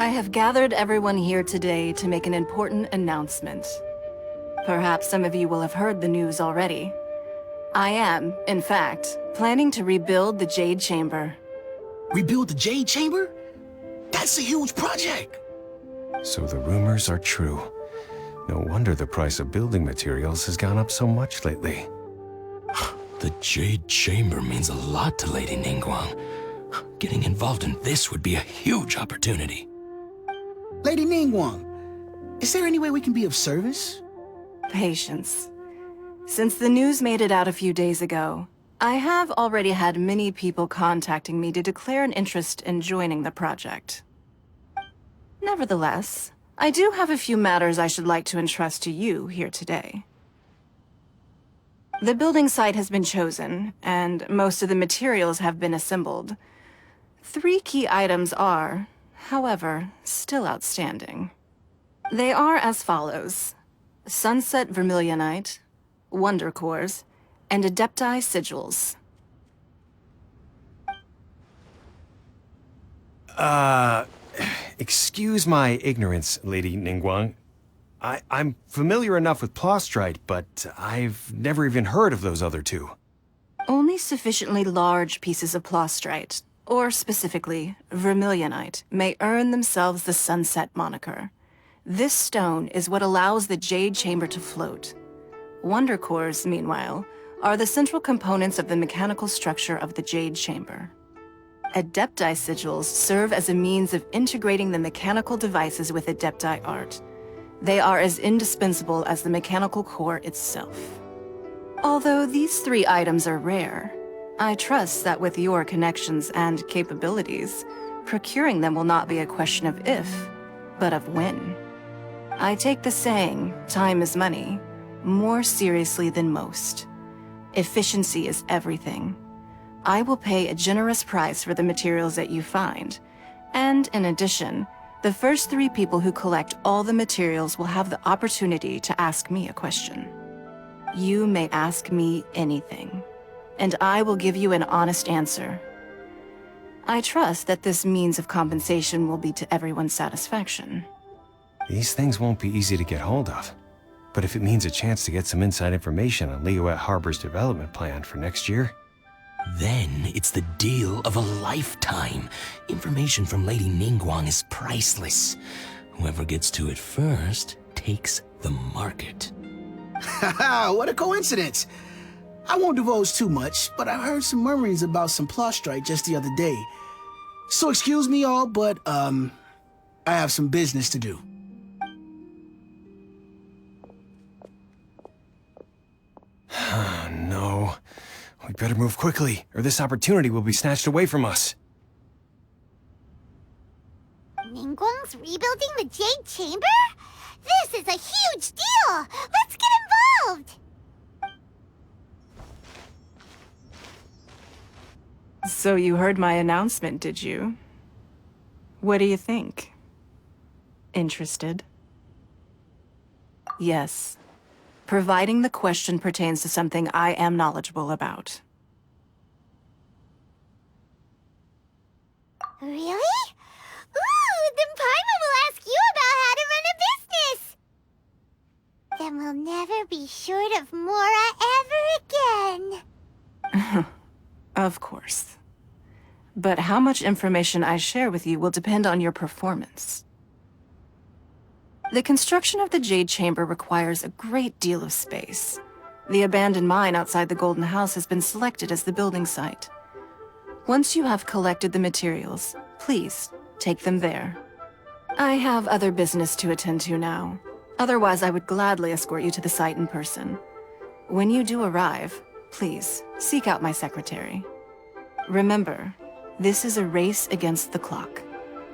I have gathered everyone here today to make an important announcement. Perhaps some of you will have heard the news already. I am, in fact, planning to rebuild the Jade Chamber. Rebuild the Jade Chamber? That's a huge project! So the rumors are true. No wonder the price of building materials has gone up so much lately. The Jade Chamber means a lot to Lady Ningguang. Getting involved in this would be a huge opportunity. Lady Ningguang, is there any way we can be of service? Patience. Since the news made it out a few days ago, I have already had many people contacting me to declare an interest in joining the project. Nevertheless, I do have a few matters I should like to entrust to you here today. The building site has been chosen, and most of the materials have been assembled. 3 key items are, however, still outstanding. They are as follows: Sunset Vermillionite, Wonder Cores, and Adepti Sigils. Excuse my ignorance, Lady Ningguang. I'm familiar enough with Plaustrite, but I've never even heard of those other 2. Only sufficiently large pieces of Plaustrite, or specifically, Vermillionite, may earn themselves the Sunset moniker. This stone is what allows the Jade Chamber to float. Wonder Cores, meanwhile, are the central components of the mechanical structure of the Jade Chamber. Adepti Sigils serve as a means of integrating the mechanical devices with Adepti art. They are as indispensable as the mechanical core itself. Although these 3 items are rare, I trust that with your connections and capabilities, procuring them will not be a question of if, but of when. I take the saying, time is money, more seriously than most. Efficiency is everything. I will pay a generous price for the materials that you find, and in addition, the first 3 people who collect all the materials will have the opportunity to ask me a question. You may ask me anything, and I will give you an honest answer. I trust that this means of compensation will be to everyone's satisfaction. These things won't be easy to get hold of. But if it means a chance to get some inside information on Liyuet Harbor's development plan for next year... Then it's the deal of a lifetime. Information from Lady Ningguang is priceless. Whoever gets to it first takes the market. Haha, what a coincidence! I won't divulge too much, but I heard some murmurings about some Plaustrite just the other day. So excuse me all, but, I have some business to do. No. We better move quickly, or this opportunity will be snatched away from us. Ningguang's rebuilding the Jade Chamber? This is a huge deal! Let's get involved! So you heard my announcement, did you? What do you think? Interested? Yes. Providing the question pertains to something I am knowledgeable about. Really? Ooh, then Paimon will ask you about how to run a business! Then we'll never be short of Mora ever again. Of course. But how much information I share with you will depend on your performance. The construction of the Jade Chamber requires a great deal of space. The abandoned mine outside the Golden House has been selected as the building site. Once you have collected the materials, please take them there. I have other business to attend to now. Otherwise, I would gladly escort you to the site in person. When you do arrive, please seek out my secretary. Remember, this is a race against the clock.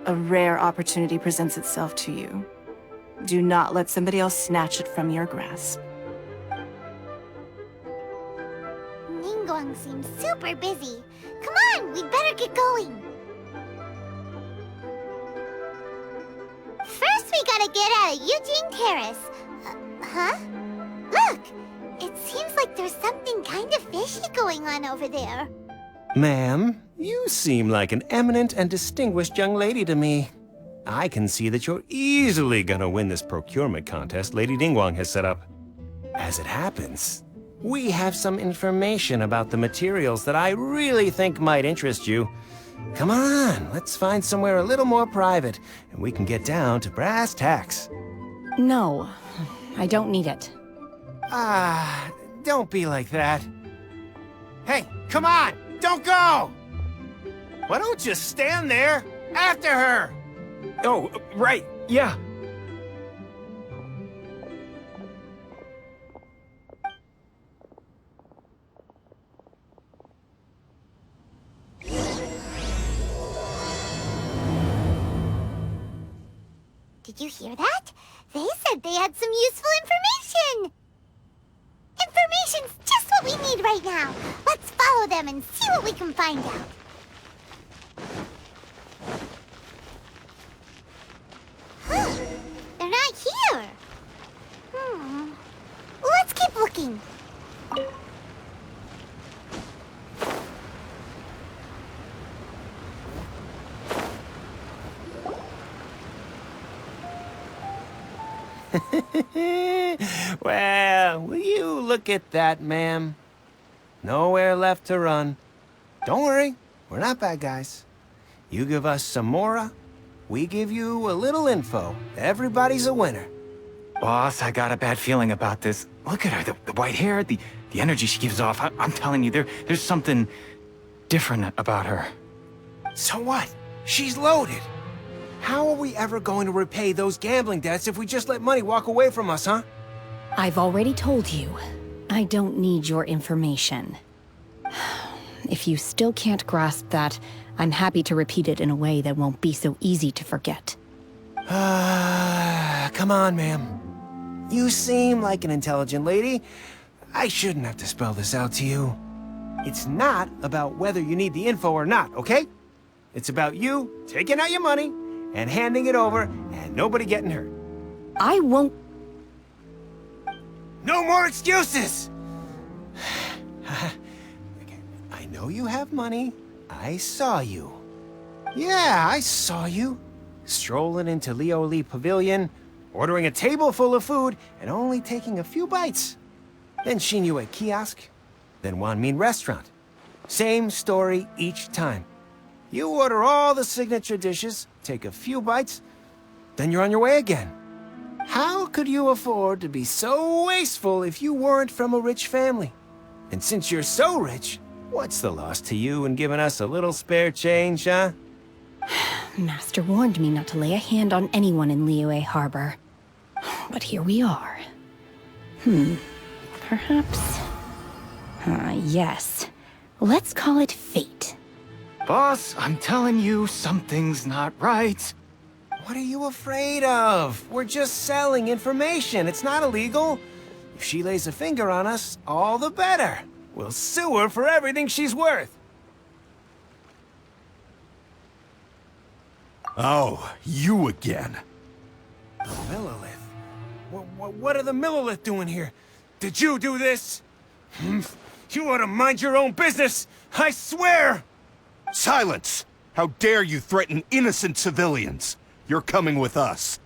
A rare opportunity presents itself to you. Do not let somebody else snatch it from your grasp. Ningguang seems super busy. Come on, we'd better get going. First, we gotta get out of Yun Jin Terrace. Huh? Look! It seems like there's something kind of fishy going on over there. Ma'am, you seem like an eminent and distinguished young lady to me. I can see that you're easily gonna win this procurement contest Lady Ningguang has set up. As it happens, we have some information about the materials that I really think might interest you. Come on, let's find somewhere a little more private, and we can get down to brass tacks. No, I don't need it. Don't be like that. Hey, come on, don't go! Why don't you stand there after her? Oh, right, yeah. Did you hear that? They said they had some useful information! Information's just what we need right now. Let's follow them and see what we can find out. Huh. They're not here. Let's keep looking. Well, will you look at that, ma'am? Nowhere left to run. Don't worry, we're not bad guys. You give us some mora, we give you a little info. Everybody's a winner. Boss, I got a bad feeling about this. Look at her, the white hair, the energy she gives off. I'm telling you, there's something different about her. So what? She's loaded. How are we ever going to repay those gambling debts if we just let money walk away from us, huh? I've already told you, I don't need your information. If you still can't grasp that, I'm happy to repeat it in a way that won't be so easy to forget. Come on, ma'am. You seem like an intelligent lady. I shouldn't have to spell this out to you. It's not about whether you need the info or not, okay? It's about you taking out your money and handing it over and nobody getting hurt. I won't... No more excuses! I know you have money. I saw you. Yeah, I saw you. Strolling into Leo Li Pavilion, ordering a table full of food, and only taking a few bites. Then Xinqiu at kiosk, then Wanmin restaurant. Same story each time. You order all the signature dishes, take a few bites, then you're on your way again. How could you afford to be so wasteful if you weren't from a rich family? And since you're so rich, what's the loss to you in giving us a little spare change, huh? Master warned me not to lay a hand on anyone in Liyue Harbor. But here we are. Perhaps... yes. Let's call it fate. Boss, I'm telling you, something's not right. What are you afraid of? We're just selling information. It's not illegal. If she lays a finger on us, all the better. We'll sue her for everything she's worth. Oh, you again. The Millilith? What are the Millilith doing here? Did you do this? You ought to mind your own business, I swear! Silence! How dare you threaten innocent civilians? You're coming with us.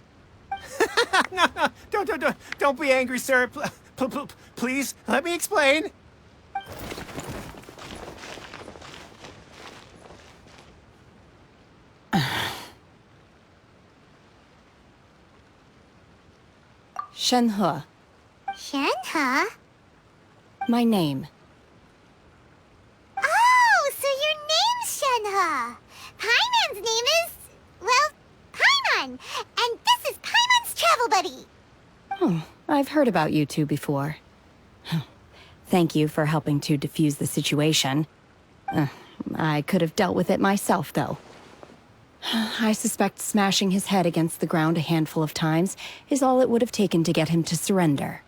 No, don't be angry, sir. Please, let me explain. Shenhe, Shenhe? my name. Oh, so your name's Shenhe. Paimon's name is... well, Paimon. And this is Paimon's travel buddy. Oh, I've heard about you two before. Thank you for helping to defuse the situation. I could have dealt with it myself, though. I suspect smashing his head against the ground a handful of times is all it would have taken to get him to surrender.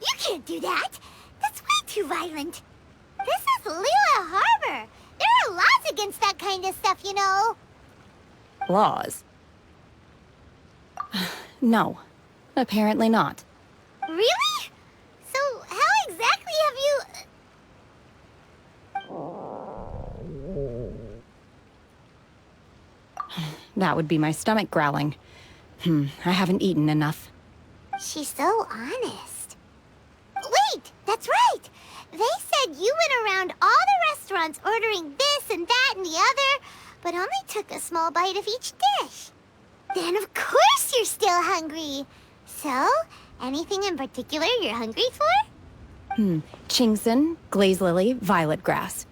You can't do that. That's way too violent. This is Liyue Harbor. There are laws against that kind of stuff, you know. Laws? No, apparently not. Really? So how exactly have you... That would be my stomach growling. I haven't eaten enough. She's so honest. Wait, that's right! They said you went around all the restaurants ordering this and that and the other, but only took a small bite of each dish. Then of course you're still hungry. So, anything in particular you're hungry for? Qingxin, glaze lily, violet grass.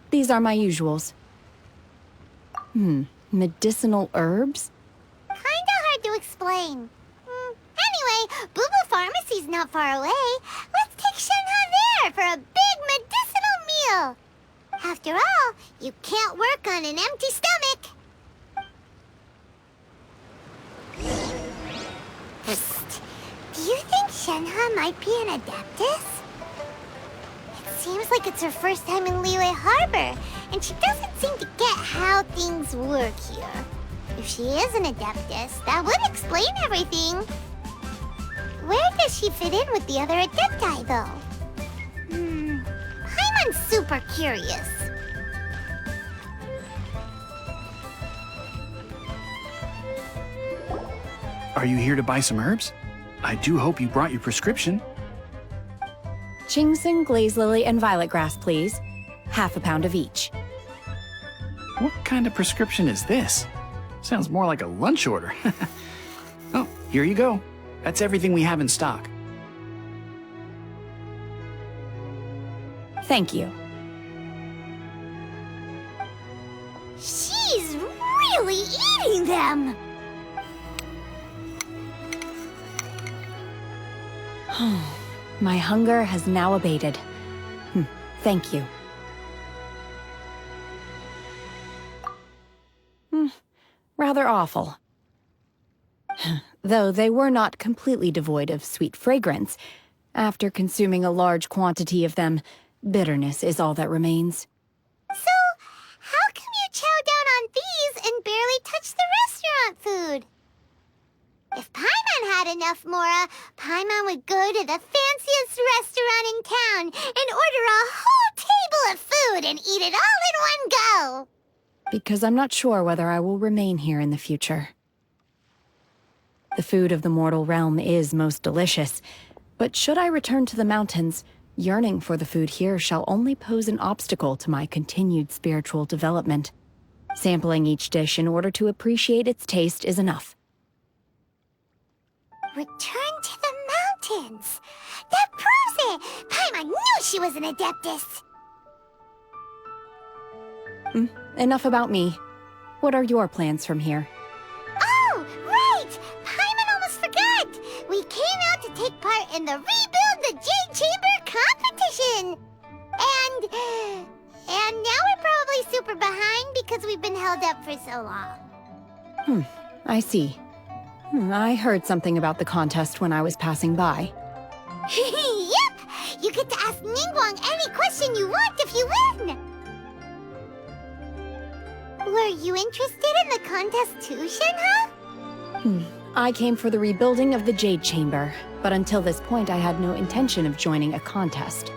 These are my usuals. Medicinal herbs? Kinda hard to explain. Anyway, Booba Pharmacy's not far away. Let's take Shenhe there for a big medicinal meal. After all, you can't work on an empty stomach. Psst. Do you think Shenhe might be an adeptus? It seems like it's her first time in Liyue Harbor, and she doesn't seem to get how things work here. If she is an adeptus, that would explain everything. Where does she fit in with the other adepti, though? Paimon's super curious. Are you here to buy some herbs? I do hope you brought your prescription. Qingxin, glaze lily, and violet grass, please. Half a pound of each. What kind of prescription is this? Sounds more like a lunch order. Oh, here you go. That's everything we have in stock. Thank you. She's really eating them! My hunger has now abated. Thank you. Rather awful. Though they were not completely devoid of sweet fragrance, after consuming a large quantity of them, bitterness is all that remains. So, how come you chow down on these and barely touch the restaurant food? If Paimon had enough mora, Paimon would go to the fanciest restaurant in town and order a whole table of food and eat it all in one go. Because I'm not sure whether I will remain here in the future. The food of the mortal realm is most delicious, but should I return to the mountains, yearning for the food here shall only pose an obstacle to my continued spiritual development. Sampling each dish in order to appreciate its taste is enough. Return to the mountains! That proves it! Paimon knew she was an adeptus! Enough about me. What are your plans from here? Oh, right! Paimon almost forgot! We came out to take part in the Rebuild the Jade Chamber competition! And now we're probably super behind because we've been held up for so long. I see. I heard something about the contest when I was passing by. Yep! You get to ask Ningguang any question you want if you win! Were you interested in the contest too, Shenhe? I came for the rebuilding of the Jade Chamber, but until this point I had no intention of joining a contest.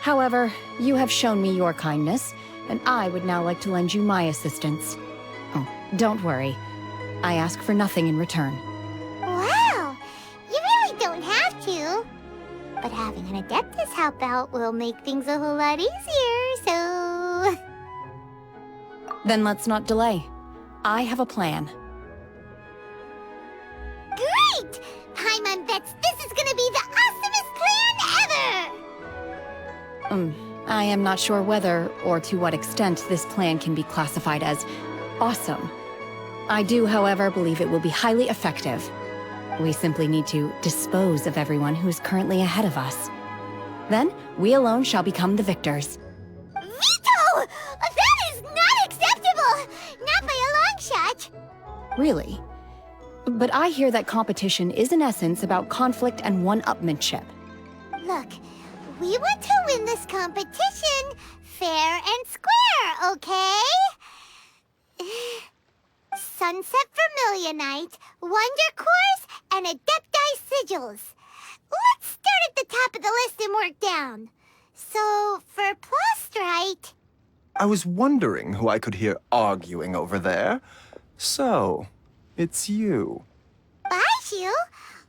However, you have shown me your kindness, and I would now like to lend you my assistance. Oh, don't worry. I ask for nothing in return. Wow! You really don't have to. But having an adeptus help out will make things a whole lot easier, so... Then let's not delay. I have a plan. Great! Paimon bets this is gonna be the awesomest plan ever! I am not sure whether or to what extent this plan can be classified as awesome. I do, however, believe it will be highly effective. We simply need to dispose of everyone who is currently ahead of us. Then, we alone shall become the victors. Veto! That is not acceptable! Not by a long shot! Really? But I hear that competition is in essence about conflict and one-upmanship. Look, we want to win this competition fair and square, okay? Sunset Vermillionite, Wonder Cores, and Adepti Sigils. Let's start at the top of the list and work down. So, for Plaustrite... I was wondering who I could hear arguing over there. So, it's you. Baizhu,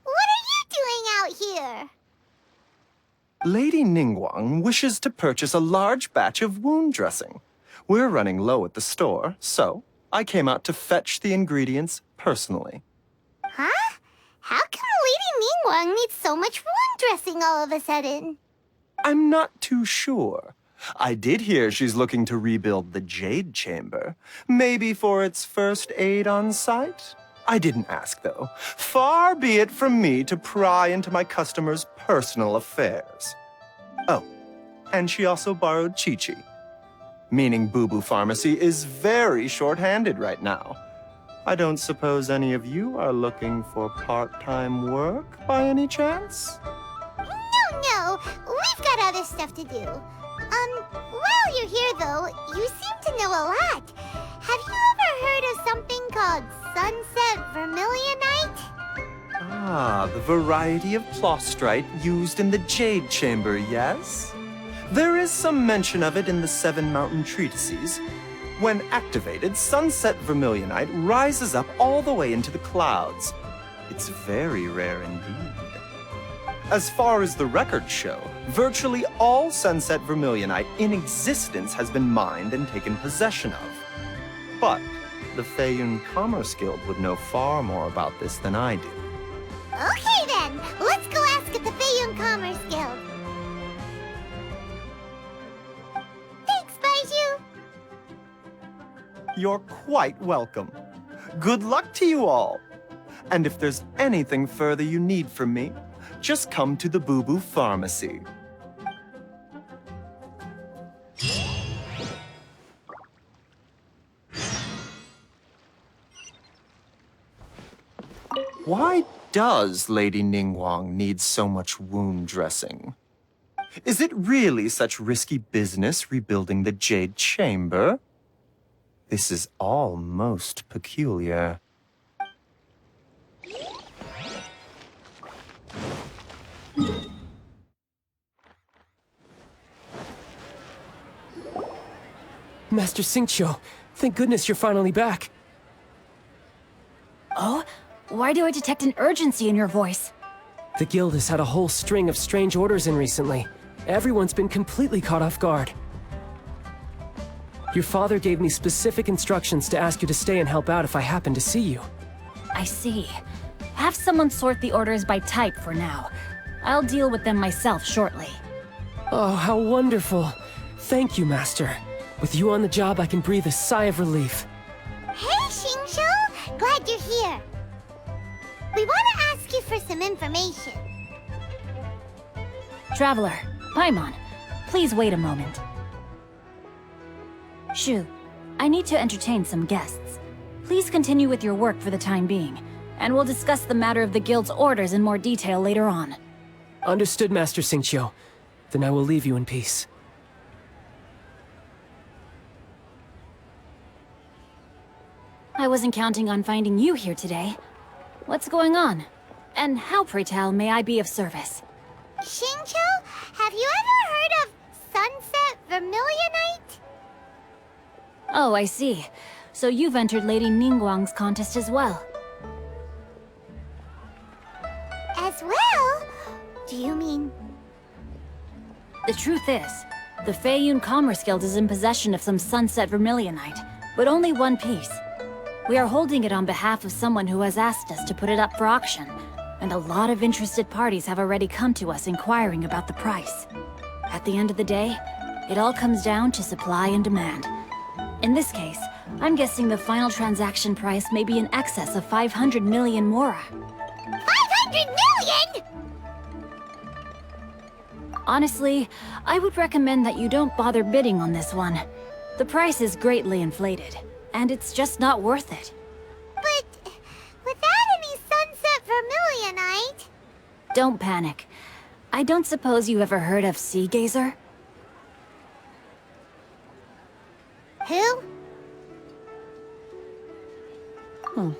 what are you doing out here? Lady Ningguang wishes to purchase a large batch of wound dressing. We're running low at the store, so I came out to fetch the ingredients personally. Huh? How come Lady Ningguang needs so much wound dressing all of a sudden? I'm not too sure. I did hear she's looking to rebuild the Jade Chamber. Maybe for its first aid on site? I didn't ask, though. Far be it from me to pry into my customers' personal affairs. Oh, and she also borrowed Chi-Chi. Meaning Boo Boo Pharmacy is very short-handed right now. I don't suppose any of you are looking for part-time work by any chance? No, we've got other stuff to do. While you're here though, you seem to know a lot. Have you ever heard of something called Sunset Vermillionite? Ah, the variety of Plaustrite used in the Jade Chamber, yes? There is some mention of it in the Seven Mountain Treatises. When activated, Sunset Vermillionite rises up all the way into the clouds. It's very rare indeed. As far as the records show, virtually all Sunset Vermillionite in existence has been mined and taken possession of. But the Feiyun Commerce Guild would know far more about this than I do. Okay then, let's go ask at the Feiyun Commerce Guild. Thanks, Baizhu. You're quite welcome. Good luck to you all. And if there's anything further you need from me, just come to the Boo Boo Pharmacy. Why does Lady Ningguang need so much wound dressing? Is it really such risky business rebuilding the Jade Chamber? This is all most peculiar. Master Xinqiu, thank goodness you're finally back. Oh? Why do I detect an urgency in your voice? The guild has had a whole string of strange orders in recently. Everyone's been completely caught off guard. Your father gave me specific instructions to ask you to stay and help out if I happen to see you. I see. Have someone sort the orders by type for now. I'll deal with them myself shortly. Oh, how wonderful. Thank you, Master. With you on the job, I can breathe a sigh of relief. Hey, Xinqiu! Glad you're here. We want to ask you for some information. Traveler, Paimon, please wait a moment. Shu, I need to entertain some guests. Please continue with your work for the time being, and we'll discuss the matter of the guild's orders in more detail later on. Understood, Master Xinqiu. Then I will leave you in peace. I wasn't counting on finding you here today. What's going on? And how, pray tell, may I be of service? Xinqiu, have you ever heard of Sunset Vermillionite? Oh, I see. So you've entered Lady Ningguang's contest as well. As well? Do you mean... The truth is, the Feiyun Commerce Guild is in possession of some Sunset Vermillionite, but only one piece. We are holding it on behalf of someone who has asked us to put it up for auction, and a lot of interested parties have already come to us inquiring about the price. At the end of the day, it all comes down to supply and demand. In this case, I'm guessing the final transaction price may be in excess of 500 million mora. 500 million?! Honestly, I would recommend that you don't bother bidding on this one. The price is greatly inflated, and it's just not worth it. But without any Sunset Vermillionite... Don't panic. I don't suppose you ever heard of Seagaze? Who?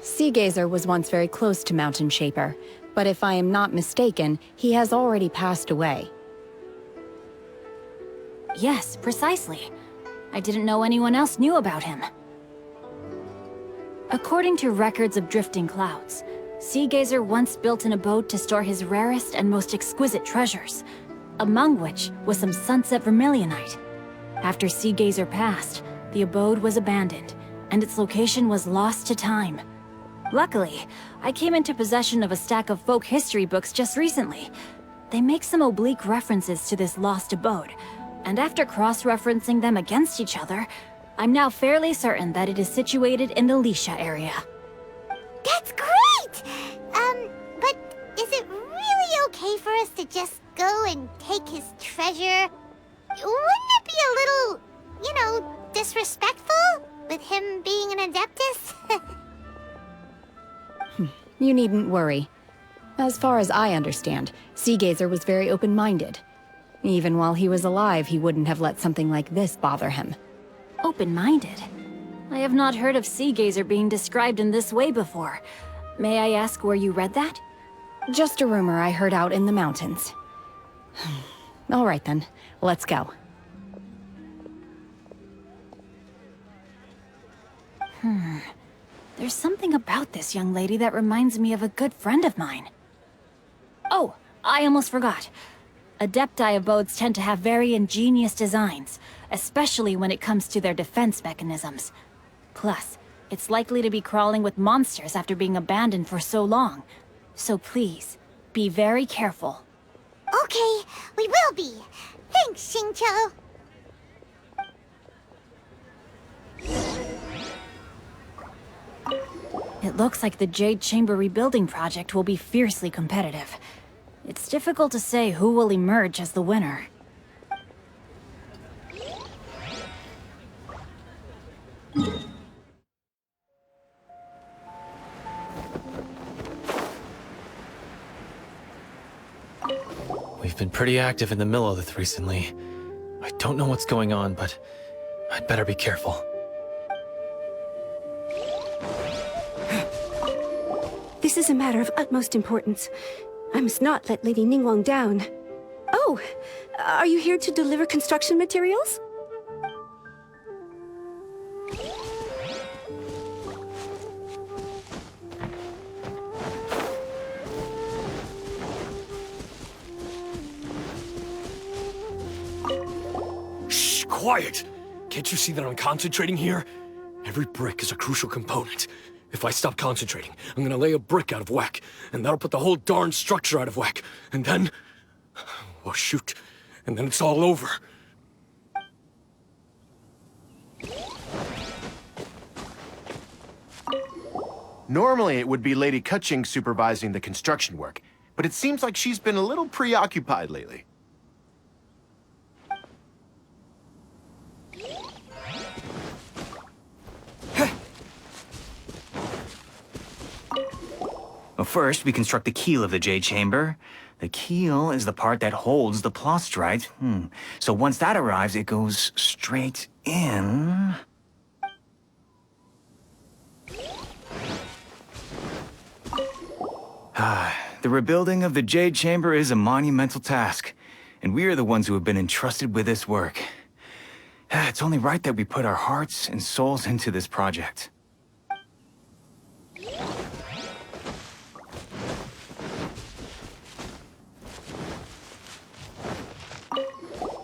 Seagaze was once very close to Mountain Shaper, but if I am not mistaken, he has already passed away. Yes, precisely. I didn't know anyone else knew about him. According to records of drifting clouds, Seagazer once built an abode to store his rarest and most exquisite treasures, among which was some sunset Vermillionite. After Seagazer passed, the abode was abandoned, and its location was lost to time. Luckily, I came into possession of a stack of folk history books just recently. They make some oblique references to this lost abode, and after cross-referencing them against each other, I'm now fairly certain that it is situated in the Lisha area. That's great! But is it really okay for us to just go and take his treasure? Wouldn't it be a little, disrespectful? With him being an Adeptus? You needn't worry. As far as I understand, Seagazer was very open-minded. Even while he was alive, he wouldn't have let something like this bother him. Open-minded? I have not heard of Seagazer being described in this way before. May I ask where you read that? Just a rumor I heard out in the mountains. All right then, let's go. There's something about this young lady that reminds me of a good friend of mine. Oh, I almost forgot. Adepti abodes tend to have very ingenious designs, especially when it comes to their defense mechanisms. Plus, it's likely to be crawling with monsters after being abandoned for so long. So please, be very careful. Okay, we will be. Thanks, Xinqiu. It looks like the Jade Chamber rebuilding project will be fiercely competitive. It's difficult to say who will emerge as the winner. We've been pretty active in the Millelith recently. I don't know what's going on, but I'd better be careful. This is a matter of utmost importance. I must not let Lady Ningguang down. Oh, are you here to deliver construction materials? Shh, quiet! Can't you see that I'm concentrating here? Every brick is a crucial component. If I stop concentrating, I'm gonna lay a brick out of whack, and that'll put the whole darn structure out of whack. And then... well, shoot. And then it's all over. Normally, it would be Lady Keqing supervising the construction work, but it seems like she's been a little preoccupied lately. Well, first, we construct the keel of the Jade Chamber. The keel is the part that holds the Plaustrite. So once that arrives, it goes straight in. The rebuilding of the Jade Chamber is a monumental task, and we are the ones who have been entrusted with this work. It's only right that we put our hearts and souls into this project.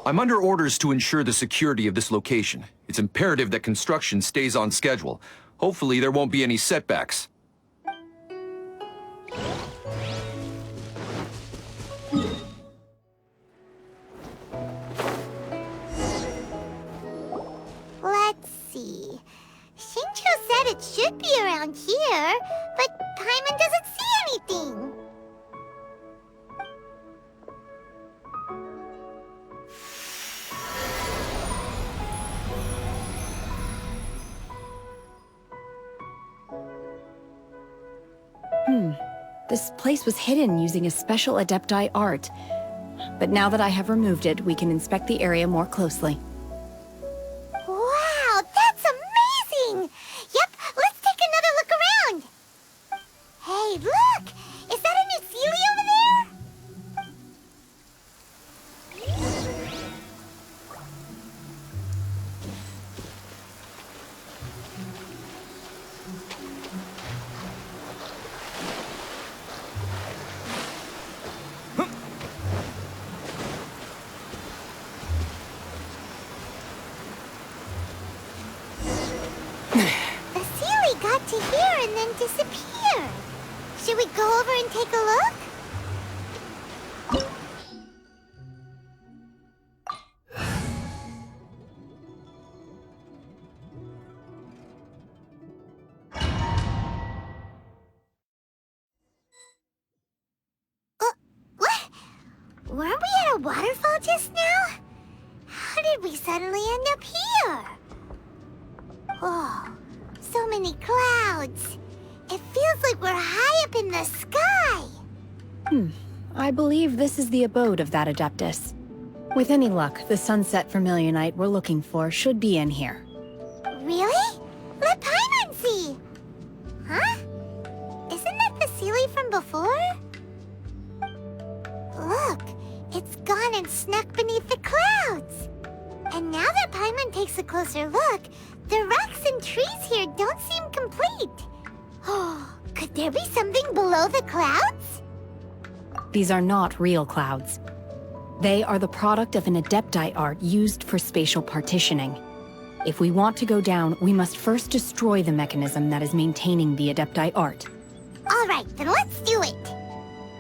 I'm under orders to ensure the security of this location. It's imperative that construction stays on schedule. Hopefully there won't be any setbacks. Let's see. Xinqiu said it should be around here, but Paimon doesn't see anything. This place was hidden using a special Adepti art. But now that I have removed it, we can inspect the area more closely. Wow, that's amazing! Yep, let's take another look around. Hey, look! Is that a new Sealy over there? disappear. Should we go over and take a look? What? Weren't we at a waterfall just now? How did we suddenly end up here? Oh, so many clouds. It feels like we're high up in the sky. I believe this is the abode of that Adeptus. With any luck, the Sunset Vermillionite we're looking for should be in here. Really? Let Paimon see! Huh? Isn't that the Sealy from before? Look, it's gone and snuck beneath the clouds. And now that Paimon takes a closer look, the rocks and trees here don't seem complete. Oh, could there be something below the clouds? These are not real clouds. They are the product of an adepti art used for spatial partitioning. If we want to go down, we must first destroy the mechanism that is maintaining the adepti art. All right, then let's do it.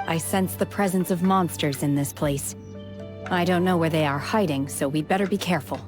I sense the presence of monsters in this place. I don't know where they are hiding, so we'd better be careful.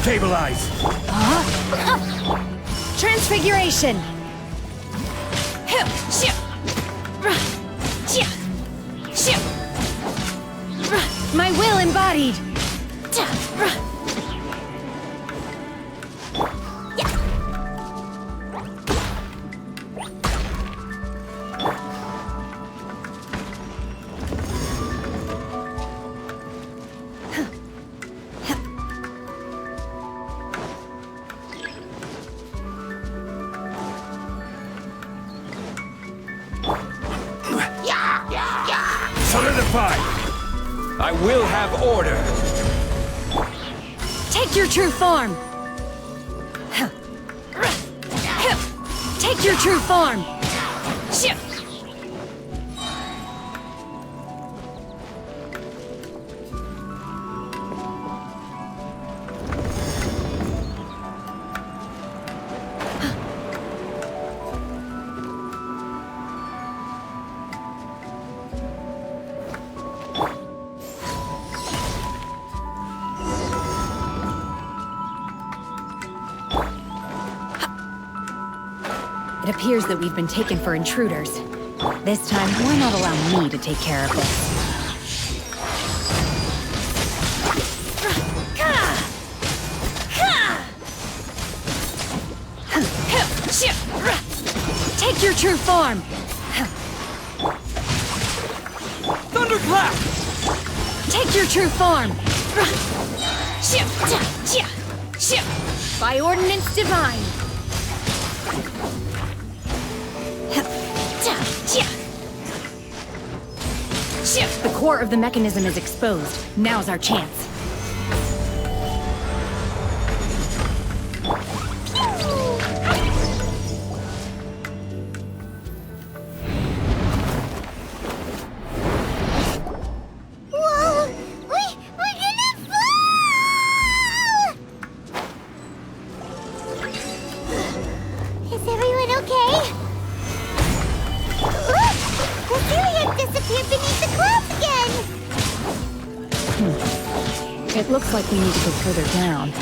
Stabilize! Transfiguration! My will embodied! Solidified! I will have order! Take your true form! Take your true form! It appears that we've been taken for intruders. This time, why not allow me to take care of this? Take your true form! Thunderclap! Take your true form! By ordinance divine! The core of the mechanism is exposed. Now's our chance. Whoa! We're gonna fall! Is everyone okay? Look! The Celiac disappeared beneath the clouds again! It looks like we need to go further down.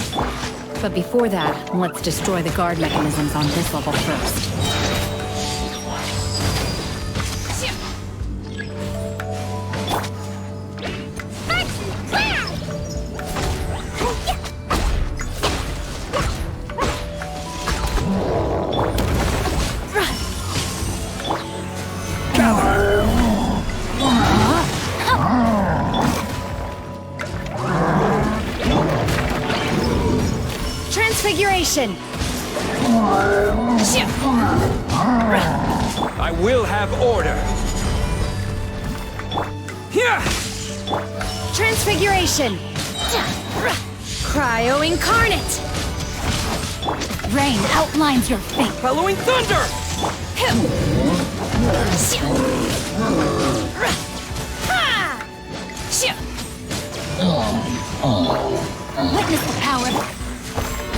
But before that, let's destroy the guard mechanisms on this level first. Transfiguration! I will have order. Here! Transfiguration! Cryo Incarnate! Rain outlines your fate. Following thunder! Witness the power.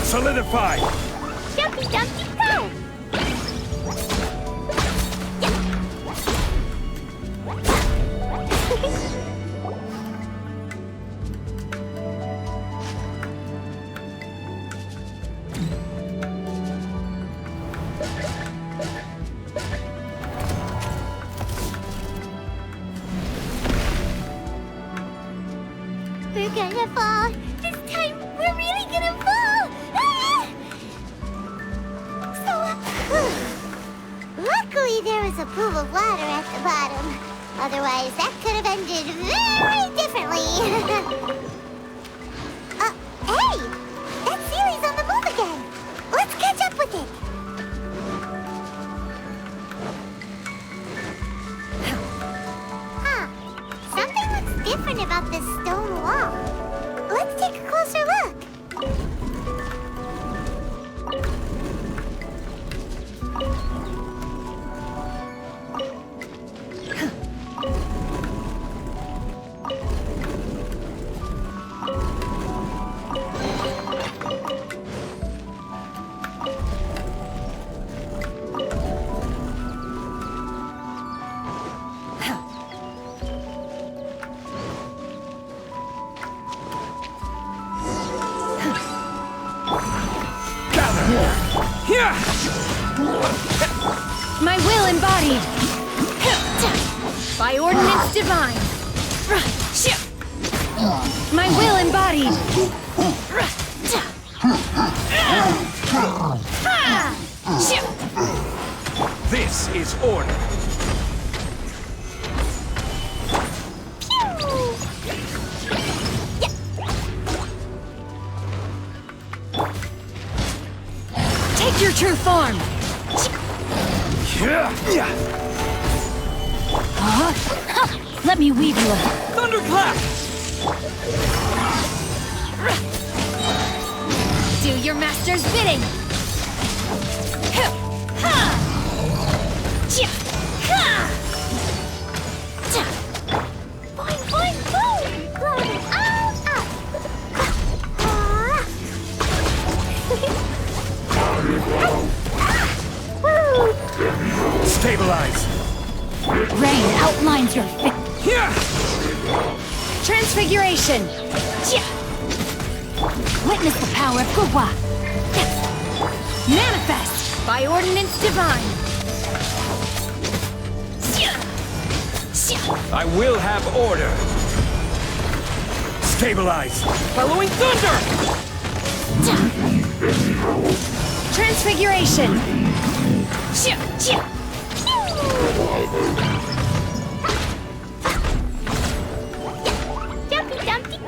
Solidify! Jumpy dumpty go! We're gonna fall. This time, we're really gonna fall. Ah! Luckily, there was a pool of water at the bottom. Otherwise, that could have ended very differently. Hey! That Sealy's on the move again. Let's catch up with it. Huh. Something looks different about this stone wall. Let's take a closer look. My will embodied! By ordinance divine! My will embodied! This is order. Take your true form! Let me weave you a thunderclap! Do your master's bidding! Boing, boing, boing! Blowing all up! Stabilize! rain outlines your fate. Here! Transfiguration! Witness the power of Gugwa. Manifest by ordinance divine. I will have order. Stabilize. Following thunder! Transfiguration! Dumpty Dumpty Go!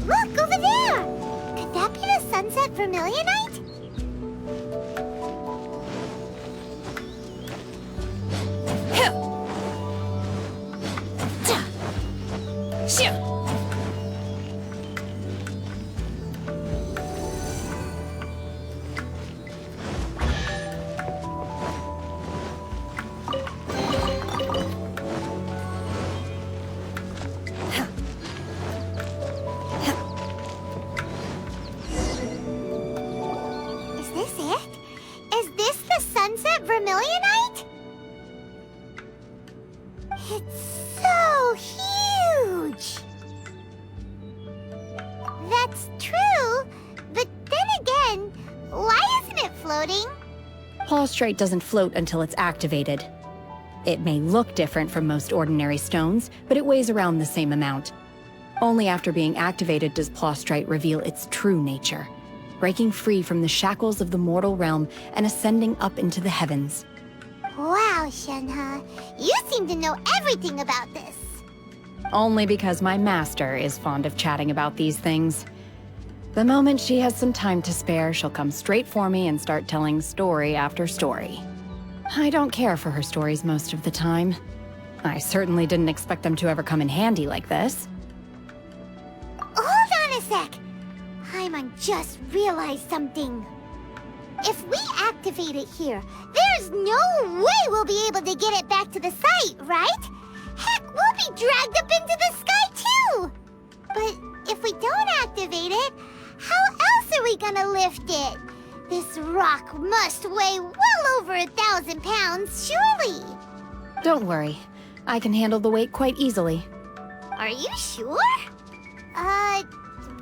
Look, over there! Could that be the Sunset Vermillionite? Is this it? Is this the Sunset Vermillionite? It's so huge! That's true, but then again, why isn't it floating? Plaustrite doesn't float until it's activated. It may look different from most ordinary stones, but it weighs around the same amount. Only after being activated does Plaustrite reveal its true nature, breaking free from the shackles of the mortal realm and ascending up into the heavens. Wow, Shenhe. You seem to know everything about this. Only because my master is fond of chatting about these things. The moment she has some time to spare, she'll come straight for me and start telling story after story. I don't care for her stories most of the time. I certainly didn't expect them to ever come in handy like this. Hold on a sec. Paimon just realized something. If we activate it here, there's no way we'll be able to get it back to the site, right? Heck, we'll be dragged up into the sky too! But if we don't activate it, how else are we gonna lift it? This rock must weigh well over 1,000 pounds, surely! Don't worry. I can handle the weight quite easily. Are you sure?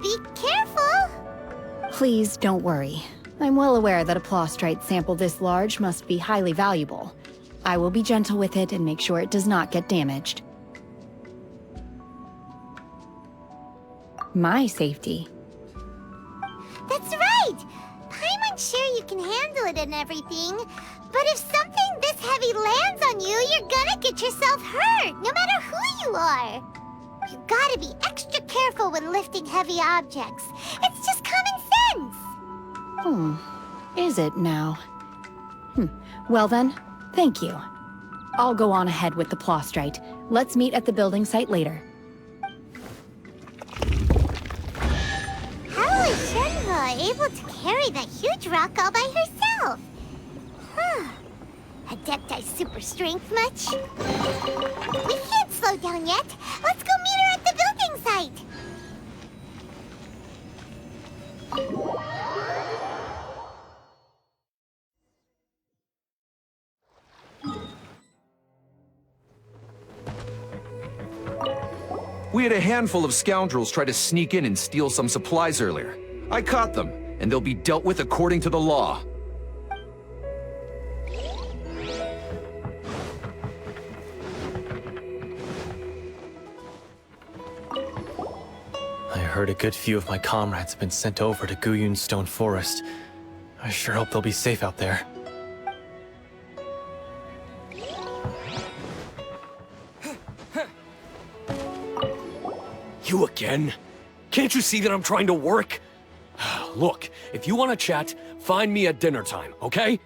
Be careful! Please don't worry. I'm well aware that a Plaustrite sample this large must be highly valuable. I will be gentle with it and make sure it does not get damaged. My safety. That's right! Paimon's sure you can handle it and everything, but if something this heavy lands on you, you're gonna get yourself hurt, no matter who you are. You gotta be extra careful when lifting heavy objects. It's just common sense! Is it now? Well then, thank you. I'll go on ahead with the Plaustrite. Let's meet at the building site later. How is Shenhe able to carry that huge rock all by herself? Adepti super strength much? We can't slow down yet. Let's go meet her at the building site. We had a handful of scoundrels try to sneak in and steal some supplies earlier. I caught them, and they'll be dealt with according to the law. I heard a good few of my comrades have been sent over to Guyun Stone Forest. I sure hope they'll be safe out there. You again? Can't you see that I'm trying to work? Look, if you want to chat, find me at dinner time, okay?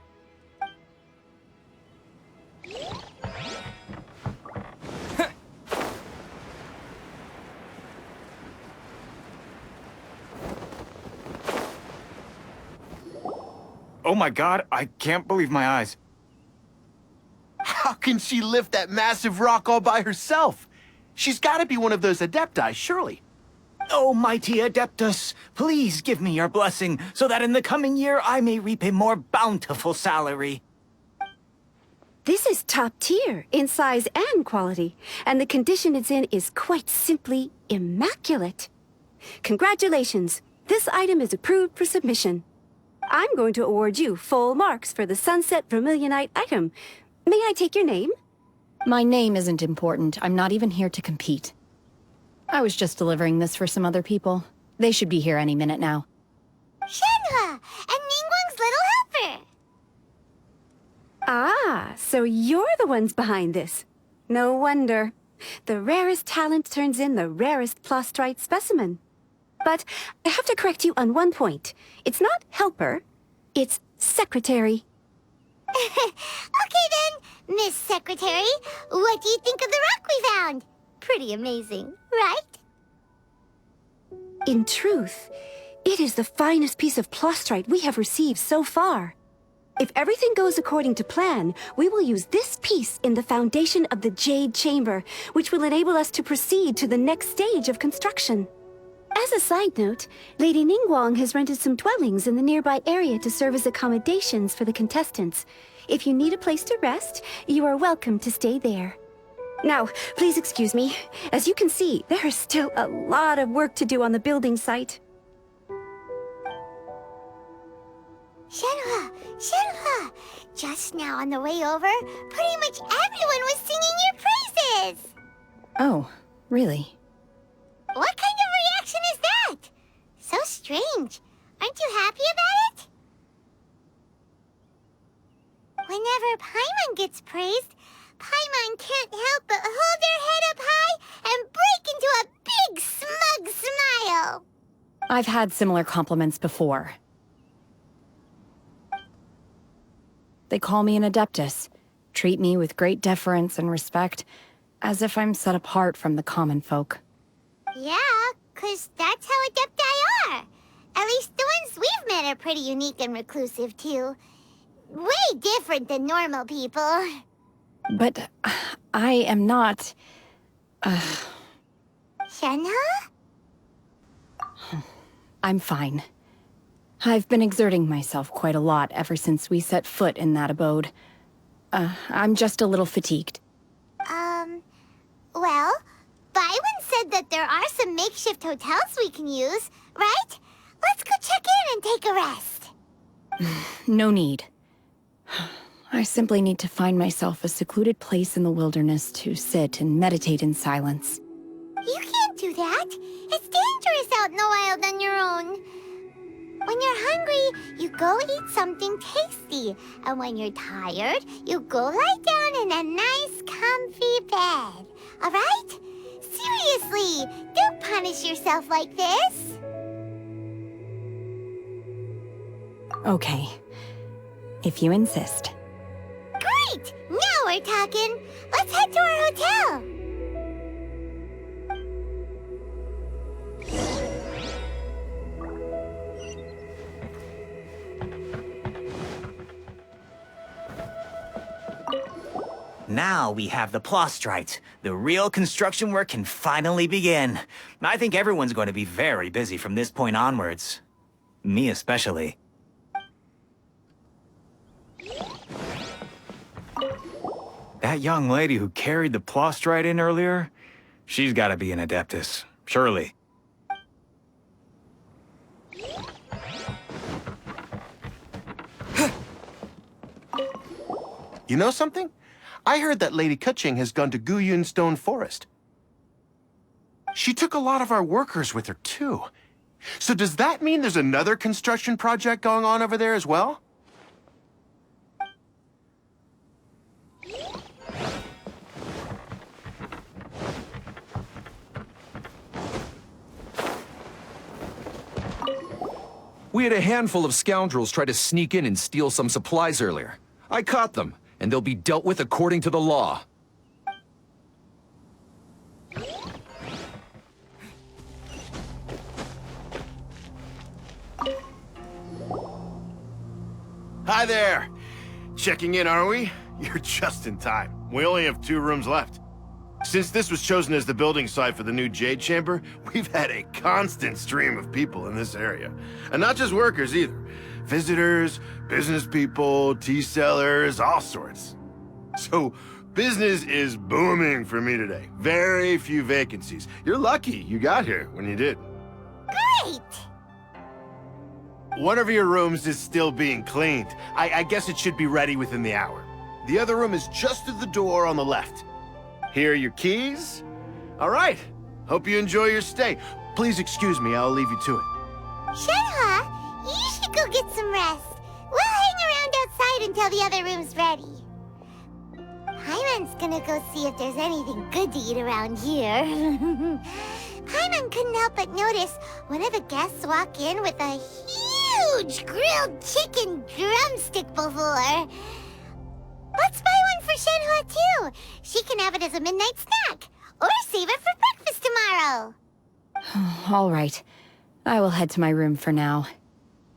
Oh my god, I can't believe my eyes. How can she lift that massive rock all by herself? She's gotta be one of those adepti, surely. Oh, mighty Adeptus, please give me your blessing, so that in the coming year I may reap a more bountiful salary. This is top tier in size and quality, and the condition it's in is quite simply immaculate. Congratulations, this item is approved for submission. I'm going to award you full marks for the Sunset Vermillionite item. May I take your name? My name isn't important. I'm not even here to compete. I was just delivering this for some other people. They should be here any minute now. Shenhe! And Ningguang's little helper! Ah, so you're the ones behind this. No wonder. The rarest talent turns in the rarest Plaustrite specimen. But I have to correct you on one point. It's not helper, it's secretary. Okay then, Miss Secretary, what do you think of the rock we found? Pretty amazing, right? In truth, it is the finest piece of Plaustrite we have received so far. If everything goes according to plan, we will use this piece in the foundation of the Jade Chamber, which will enable us to proceed to the next stage of construction. As a side note, Lady Ningguang has rented some dwellings in the nearby area to serve as accommodations for the contestants. If you need a place to rest, you are welcome to stay there. Now, please excuse me. As you can see, there is still a lot of work to do on the building site. Shenhe! Shenhe! Just now on the way over, pretty much everyone was singing your praises! Oh, really? What kind of reaction is that? So strange. Aren't you happy about it? Whenever Paimon gets praised, Paimon can't help but hold their head up high and break into a big smug smile. I've had similar compliments before. They call me an adeptus, treat me with great deference and respect, as if I'm set apart from the common folk. Yeah, 'cause that's how adepti are. At least the ones we've met are pretty unique and reclusive, too. Way different than normal people. But I am not... Shenhe? I'm fine. I've been exerting myself quite a lot ever since we set foot in that abode. I'm just a little fatigued. Well, Bygones said that there are some makeshift hotels we can use, right? Let's go check in and take a rest. No need. I simply need to find myself a secluded place in the wilderness to sit and meditate in silence. You can't do that. It's dangerous out in the wild on your own. When you're hungry, you go eat something tasty. And when you're tired, you go lie down in a nice, comfy bed. All right? Seriously, don't punish yourself like this. Okay. If you insist. Great! Now we're talking. Let's head to our hotel. Now we have the Plaustrite. The real construction work can finally begin. I think everyone's going to be very busy from this point onwards. Me especially. That young lady who carried the Plaustrite in earlier, she's gotta be an adeptus, surely. You know something? I heard that Lady Keqing has gone to Guyun Stone Forest. She took a lot of our workers with her, too. So does that mean there's another construction project going on over there as well? We had a handful of scoundrels try to sneak in and steal some supplies earlier. I caught them, and they'll be dealt with according to the law. Hi there! Checking in, are we? You're just in time. We only have 2 rooms left. Since this was chosen as the building site for the new Jade Chamber, we've had a constant stream of people in this area. And not just workers either. Visitors, business people, tea sellers, all sorts. So, business is booming for me today. Very few vacancies. You're lucky you got here when you did. Great! One of your rooms is still being cleaned. I guess it should be ready within the hour. The other room is just at the door on the left. Here are your keys. All right. Hope you enjoy your stay. Please excuse me, I'll leave you to it. Shenhe, you should go get some rest. We'll hang around outside until the other room's ready. Paimon's gonna go see if there's anything good to eat around here. Paimon couldn't help but notice one of the guests walk in with a huge grilled chicken drumstick before. Let's buy one for Shenhe, too. She can have it as a midnight snack. Or save it for breakfast tomorrow. All right. I will head to my room for now.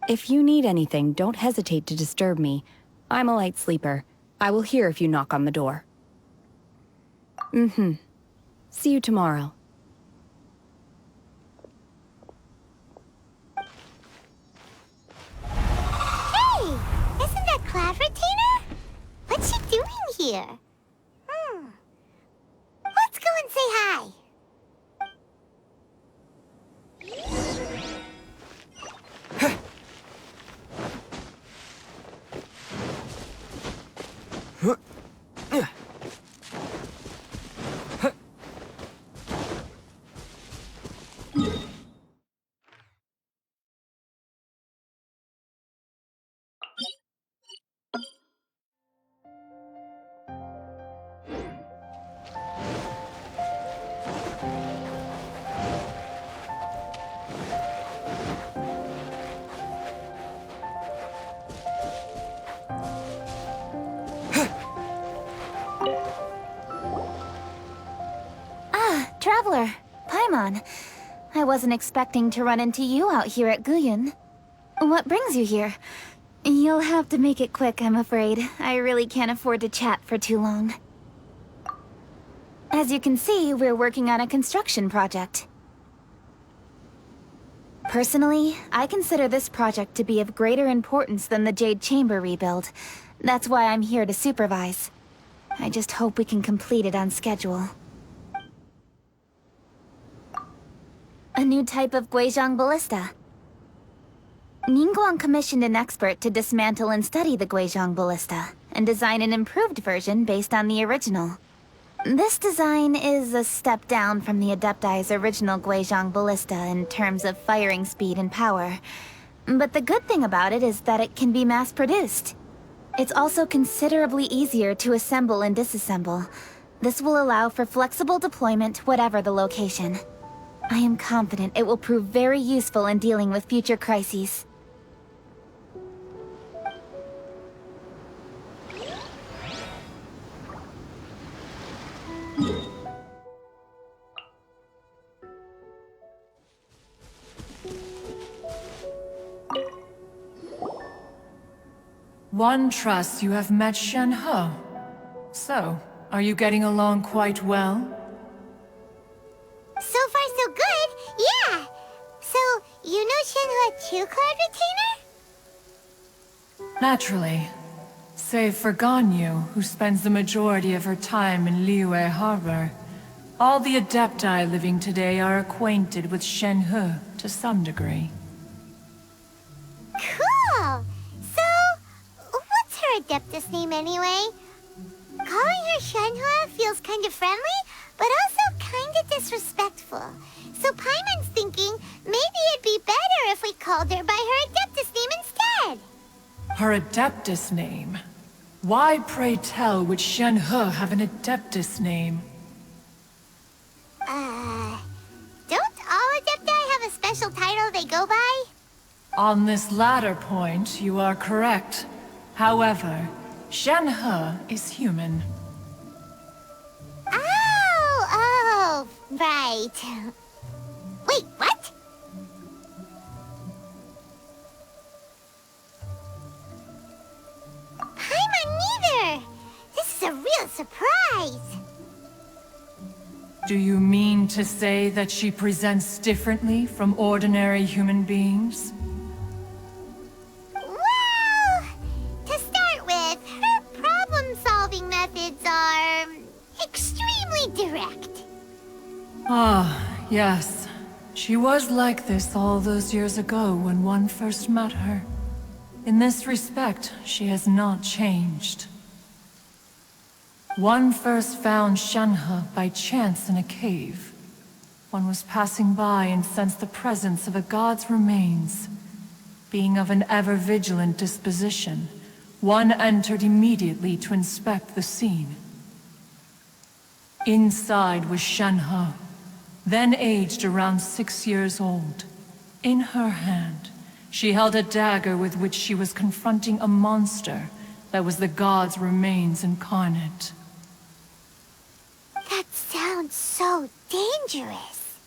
If you need anything, don't hesitate to disturb me. I'm a light sleeper. I will hear if you knock on the door. See you tomorrow. Hey! Isn't that Cloud Retainer? What's she doing here? Let's go and say hi. Traveler, Paimon. I wasn't expecting to run into you out here at Guyun. What brings you here? You'll have to make it quick, I'm afraid. I really can't afford to chat for too long. As you can see, we're working on a construction project. Personally, I consider this project to be of greater importance than the Jade Chamber rebuild. That's why I'm here to supervise. I just hope we can complete it on schedule. A new type of Guizhong ballista. Ningguang commissioned an expert to dismantle and study the Guizhong ballista, and design an improved version based on the original. This design is a step down from the Adepti's original Guizhong ballista in terms of firing speed and power. But the good thing about it is that it can be mass-produced. It's also considerably easier to assemble and disassemble. This will allow for flexible deployment whatever the location. I am confident it will prove very useful in dealing with future crises. One trusts you have met Shenhe. So, are you getting along quite well? So far so good, yeah! So, you know Shenhe too, Cloud Retainer? Naturally. Save for Ganyu, who spends the majority of her time in Liyue Harbor. All the adepti living today are acquainted with Shenhe to some degree. Cool! So, what's her Adeptus name anyway? Calling her Shenhe feels kind of friendly, but also kind of disrespectful. So Paimon's thinking maybe it'd be better if we called her by her Adeptus name instead. Her Adeptus name? Why, pray tell, would Shenhe have an Adeptus name? Don't all Adepti have a special title they go by? On this latter point, you are correct. However, Shenhe is human. Oh, right. Wait, what? Paimon neither! This is a real surprise! Do you mean to say that she presents differently from ordinary human beings? Well, to start with, her problem-solving methods are extremely direct. Ah, yes. She was like this all those years ago when one first met her. In this respect, she has not changed. One first found Shenhe by chance in a cave. One was passing by and sensed the presence of a god's remains. Being of an ever-vigilant disposition, one entered immediately to inspect the scene. Inside was Shenhe, then aged around 6 years old. In her hand, she held a dagger with which she was confronting a monster that was the god's remains incarnate. That sounds so dangerous.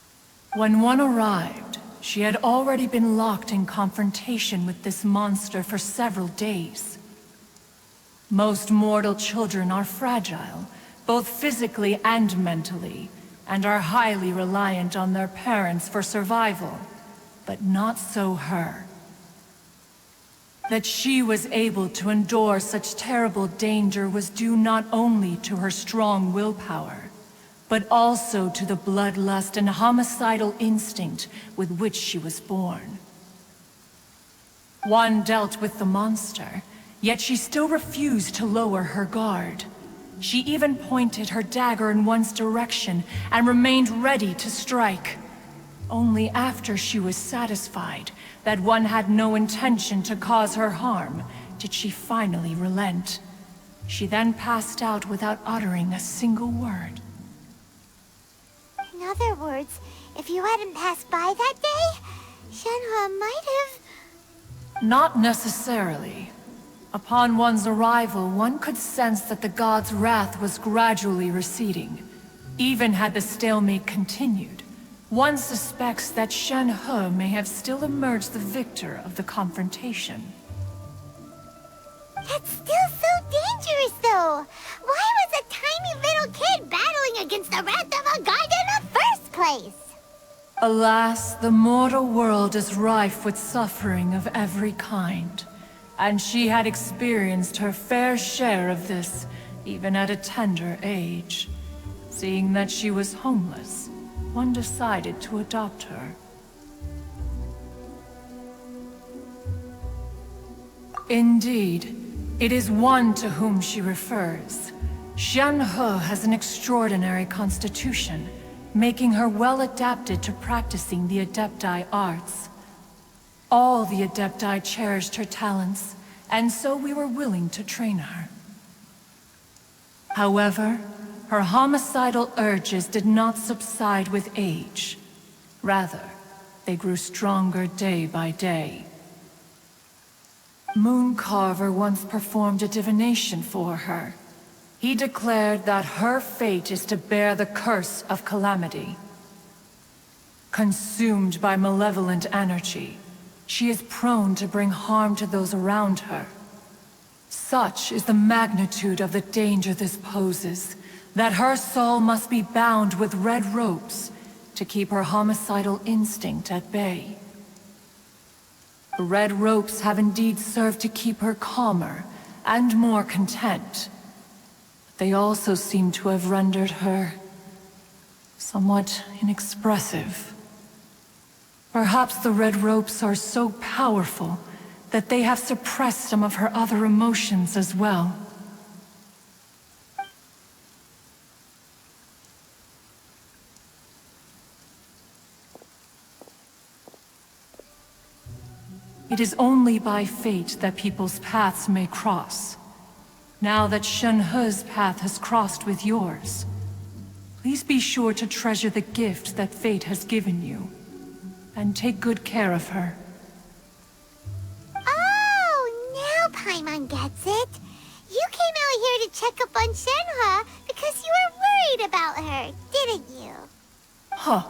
When one arrived, she had already been locked in confrontation with this monster for several days. Most mortal children are fragile, both physically and mentally, and are highly reliant on their parents for survival. But not so her. That she was able to endure such terrible danger was due not only to her strong willpower, but also to the bloodlust and homicidal instinct with which she was born. One dealt with the monster, yet she still refused to lower her guard. She even pointed her dagger in one's direction and remained ready to strike. Only after she was satisfied that one had no intention to cause her harm did she finally relent. She then passed out without uttering a single word. In other words, if you hadn't passed by that day, Shenhe might have... Not necessarily. Upon one's arrival, one could sense that the god's wrath was gradually receding. Even had the stalemate continued, one suspects that Shenhe may have still emerged the victor of the confrontation. That's still so dangerous, though! Why was a tiny little kid battling against the wrath of a god in the first place? Alas, the mortal world is rife with suffering of every kind. And she had experienced her fair share of this, even at a tender age. Seeing that she was homeless, one decided to adopt her. Indeed, it is one to whom she refers. Shenhe has an extraordinary constitution, making her well adapted to practicing the adepti arts. All the adepti cherished her talents, and so we were willing to train her. However, her homicidal urges did not subside with age. Rather, they grew stronger day by day. Mooncarver once performed a divination for her. He declared that her fate is to bear the curse of calamity. Consumed by malevolent energy, she is prone to bring harm to those around her. Such is the magnitude of the danger this poses, that her soul must be bound with red ropes to keep her homicidal instinct at bay. The red ropes have indeed served to keep her calmer and more content. They also seem to have rendered her somewhat inexpressive. Perhaps the red ropes are so powerful that they have suppressed some of her other emotions as well. It is only by fate that people's paths may cross. Now that Shenhe's path has crossed with yours, please be sure to treasure the gift that fate has given you, and take good care of her. Oh, now Paimon gets it. You came out here to check up on Shenhe because you were worried about her, didn't you? Huh.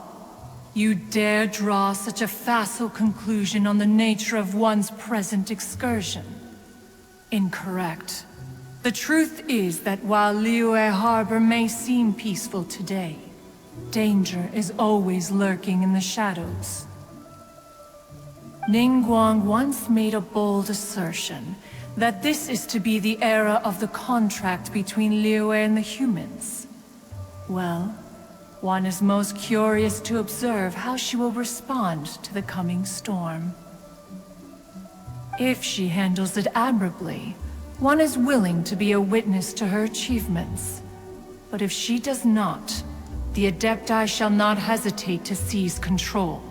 You dare draw such a facile conclusion on the nature of one's present excursion? Incorrect. The truth is that while Liyue Harbor may seem peaceful today, danger is always lurking in the shadows. Ningguang once made a bold assertion that this is to be the era of the contract between Liyue and the humans. Well, one is most curious to observe how she will respond to the coming storm. If she handles it admirably, one is willing to be a witness to her achievements. But if she does not, the Adepti shall not hesitate to seize control.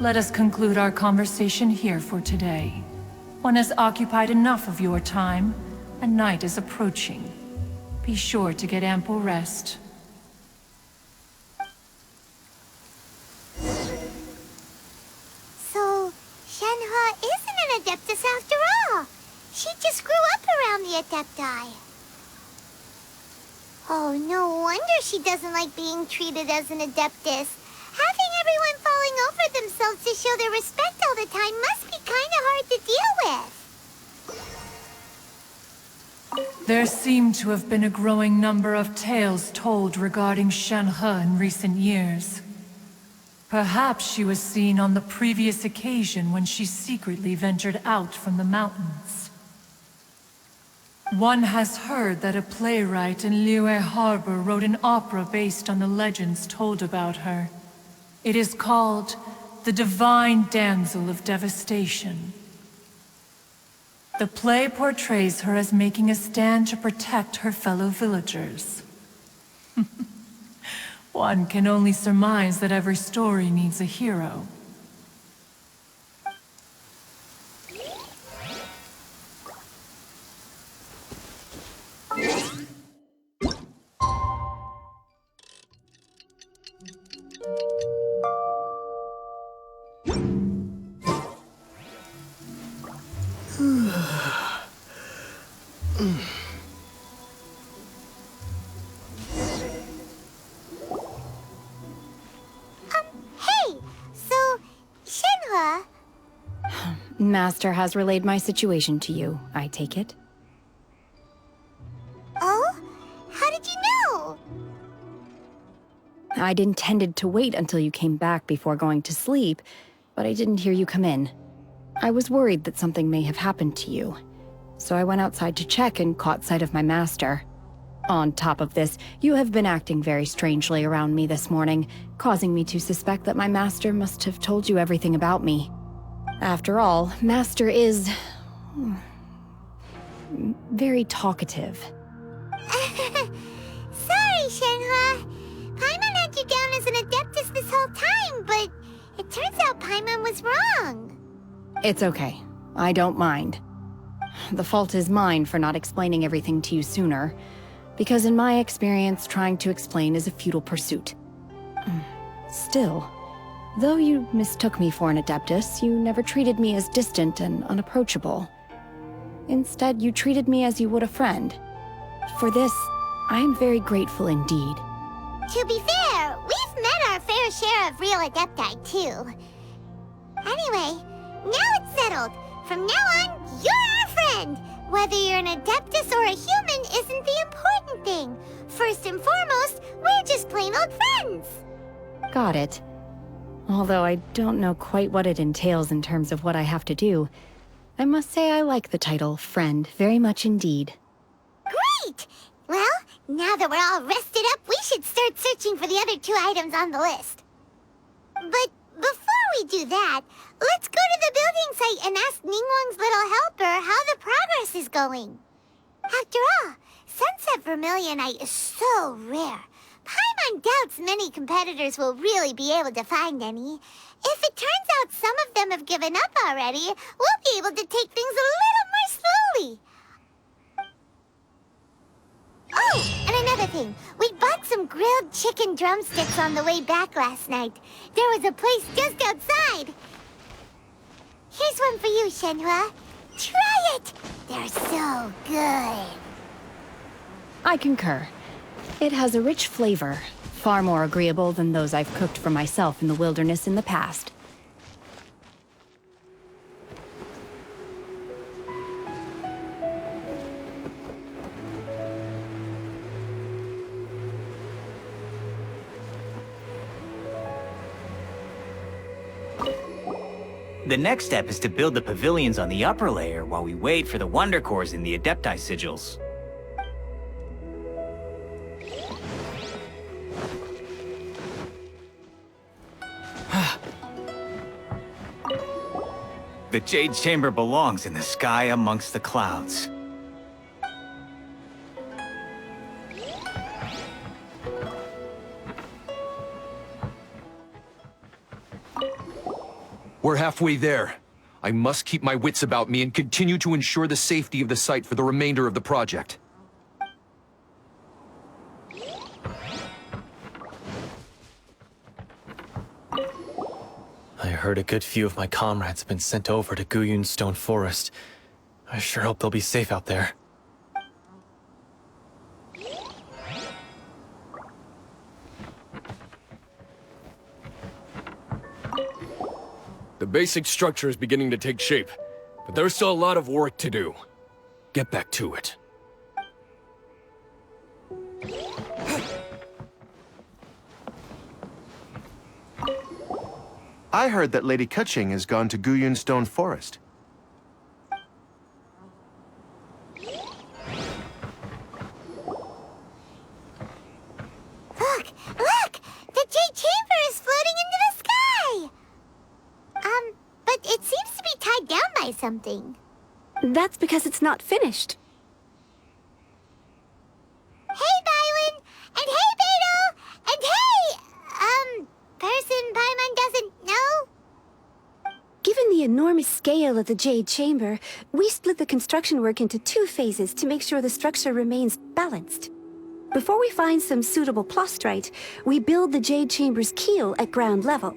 Let us conclude our conversation here for today. One has occupied enough of your time, and night is approaching. Be sure to get ample rest. So, Shenhe isn't an Adeptus after all. She just grew up around the Adepti. Oh, no wonder she doesn't like being treated as an Adeptus. Having everyone falling over themselves to show their respect all the time must be kinda hard to deal with. There seem to have been a growing number of tales told regarding Shenhe in recent years. Perhaps she was seen on the previous occasion when she secretly ventured out from the mountains. One has heard that a playwright in Liyue Harbor wrote an opera based on the legends told about her. It is called The Divine Damsel of Devastation. The play portrays her as making a stand to protect her fellow villagers. One can only surmise that every story needs a hero. Master has relayed my situation to you, I take it? Oh? How did you know? I'd intended to wait until you came back before going to sleep, but I didn't hear you come in. I was worried that something may have happened to you, so I went outside to check and caught sight of my master. On top of this, you have been acting very strangely around me this morning, causing me to suspect that my master must have told you everything about me. After all, Master is very talkative. Sorry, Shenhe. Paimon had you down as an adeptus this whole time, but it turns out Paimon was wrong. It's okay. I don't mind. The fault is mine for not explaining everything to you sooner, because in my experience, trying to explain is a futile pursuit. Still, though you mistook me for an adeptus, you never treated me as distant and unapproachable. Instead, you treated me as you would a friend. For this, I am very grateful indeed. To be fair, we've met our fair share of real adepti, too. Anyway, now it's settled. From now on, you're our friend. Whether you're an adeptus or a human isn't the important thing. First and foremost, we're just plain old friends. Got it. Although I don't know quite what it entails in terms of what I have to do, I must say I like the title Friend very much indeed. Great! Well, now that we're all rested up, we should start searching for the other 2 items on the list. But before we do that, let's go to the building site and ask Ningguang's little helper how the progress is going. After all, Sunset Vermillionite is so rare. Paimon doubts many competitors will really be able to find any. If it turns out some of them have given up already, we'll be able to take things a little more slowly. Oh, and another thing. We bought some grilled chicken drumsticks on the way back last night. There was a place just outside. Here's one for you, Shenhe. Try it! They're so good. I concur. It has a rich flavor, far more agreeable than those I've cooked for myself in the wilderness in the past. The next step is to build the pavilions on the upper layer while we wait for the wonder cores in the adepti sigils. The Jade Chamber belongs in the sky amongst the clouds. We're halfway there. I must keep my wits about me and continue to ensure the safety of the site for the remainder of the project. I heard a good few of my comrades have been sent over to Guyun's Stone Forest. I sure hope they'll be safe out there. The basic structure is beginning to take shape, but there's still a lot of work to do. Get back to it. I heard that Lady Keqing has gone to Guyun Stone Forest. Look! Look! The Jade Chamber is floating into the sky! But it seems to be tied down by something. That's because it's not finished. Hey, Bylin! And hey, Beidou! And hey! Person Paimon doesn't know? Given the enormous scale of the Jade Chamber, we split the construction work into 2 phases to make sure the structure remains balanced. Before we find some suitable Plaustrite, we build the Jade Chamber's keel at ground level.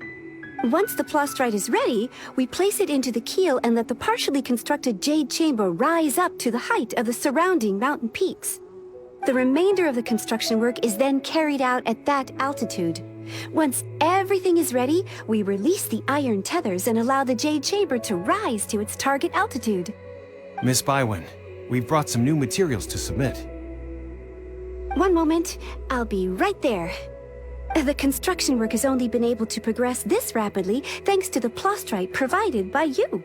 Once the Plaustrite is ready, we place it into the keel and let the partially constructed Jade Chamber rise up to the height of the surrounding mountain peaks. The remainder of the construction work is then carried out at that altitude. Once everything is ready, we release the iron tethers and allow the Jade Chamber to rise to its target altitude. Miss Bywin, we've brought some new materials to submit. One moment, I'll be right there. The construction work has only been able to progress this rapidly thanks to the Plaustrite provided by you.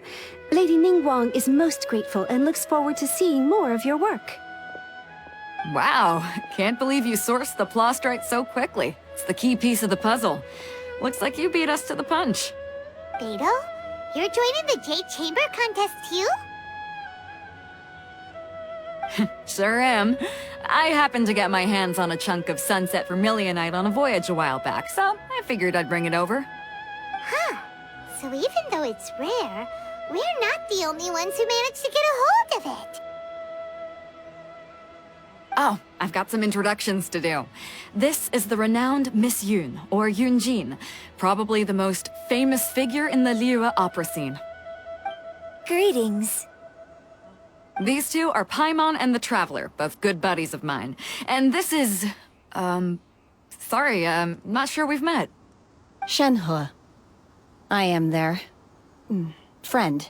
Lady Ningguang is most grateful and looks forward to seeing more of your work. Wow, can't believe you sourced the Plaustrite so quickly. It's the key piece of the puzzle. Looks like you beat us to the punch. Beidou, you're joining the Jade Chamber contest too? Sure am. I happened to get my hands on a chunk of Sunset Vermillionite on a voyage a while back, so I figured I'd bring it over. Huh. So even though it's rare, we're not the only ones who managed to get a hold of it. Oh, I've got some introductions to do. This is the renowned Miss Yun, or Yun Jin, probably the most famous figure in the Liyue opera scene. Greetings. These two are Paimon and the Traveler, both good buddies of mine. And this is... sorry, not sure we've met. Shenhe. I am their... friend.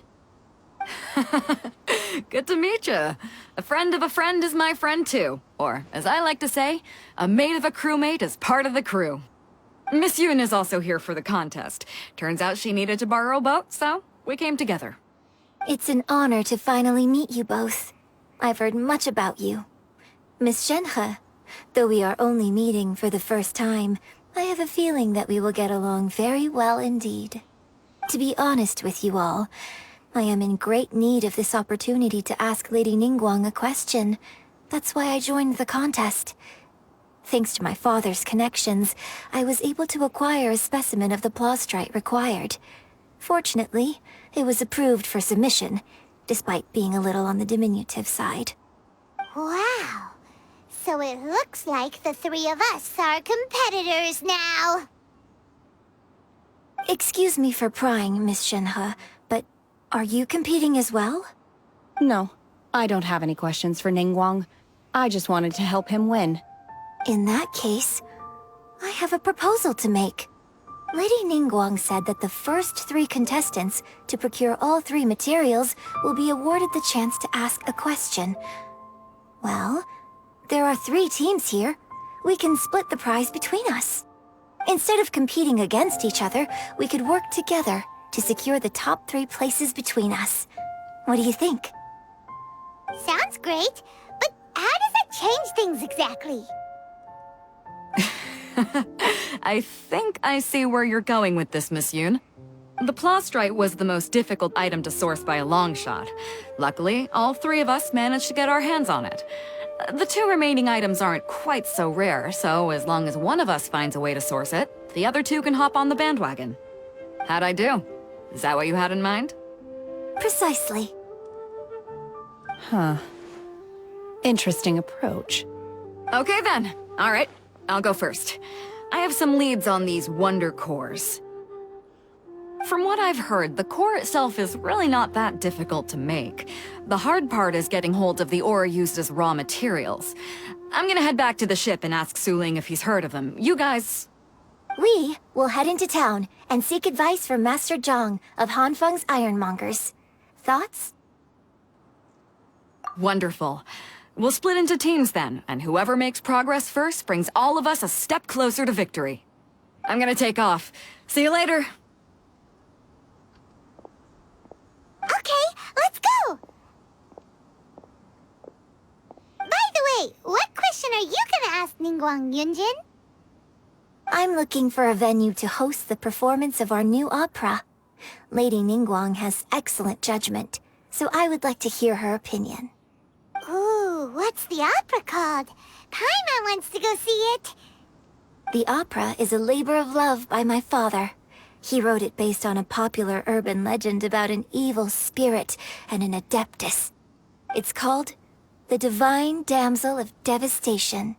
Good to meet you. A friend of a friend is my friend too. Or, as I like to say, a mate of a crewmate is part of the crew. Miss Yun is also here for the contest. Turns out she needed to borrow a boat, so we came together. It's an honor to finally meet you both. I've heard much about you. Miss Shenhe, though we are only meeting for the first time, I have a feeling that we will get along very well indeed. To be honest with you all, I am in great need of this opportunity to ask Lady Ningguang a question. That's why I joined the contest. Thanks to my father's connections, I was able to acquire a specimen of the Plaustrite required. Fortunately, it was approved for submission, despite being a little on the diminutive side. Wow! So it looks like the 3 of us are competitors now! Excuse me for prying, Miss Shenhe, but are you competing as well? No, I don't have any questions for Ningguang. I just wanted to help him win. In that case, I have a proposal to make. Lady Ningguang said that the first 3 contestants to procure all 3 materials will be awarded the chance to ask a question. Well, there are 3 teams here. We can split the prize between us. Instead of competing against each other, we could work together to secure the top 3 places between us. What do you think? Sounds great, but how does that change things exactly? I think I see where you're going with this, Miss Yun. The Plaustrite was the most difficult item to source by a long shot. Luckily, all 3 of us managed to get our hands on it. The 2 remaining items aren't quite so rare, so as long as one of us finds a way to source it, the other 2 can hop on the bandwagon. How'd I do? Is that what you had in mind? Precisely. Huh. Interesting approach. Okay then. All right, I'll go first. I have some leads on these wonder cores. From what I've heard, the core itself is really not that difficult to make. The hard part is getting hold of the ore used as raw materials. I'm gonna head back to the ship and ask Suling if he's heard of them. You guys... We will head into town and seek advice from Master Zhang of Hanfeng's Ironmongers. Thoughts? Wonderful. We'll split into teams then, and whoever makes progress first brings all of us a step closer to victory. I'm gonna take off. See you later! Okay, let's go! By the way, what question are you gonna ask Ningguang, Yun Jin? I'm looking for a venue to host the performance of our new opera. Lady Ningguang has excellent judgment. so I would like to hear her opinion. Ooh, what's the opera called? Paimon wants to go see it. The opera is a labor of love by my father. He wrote it based on a popular urban legend about an evil spirit and an adeptus. It's called The Divine Damsel of Devastation.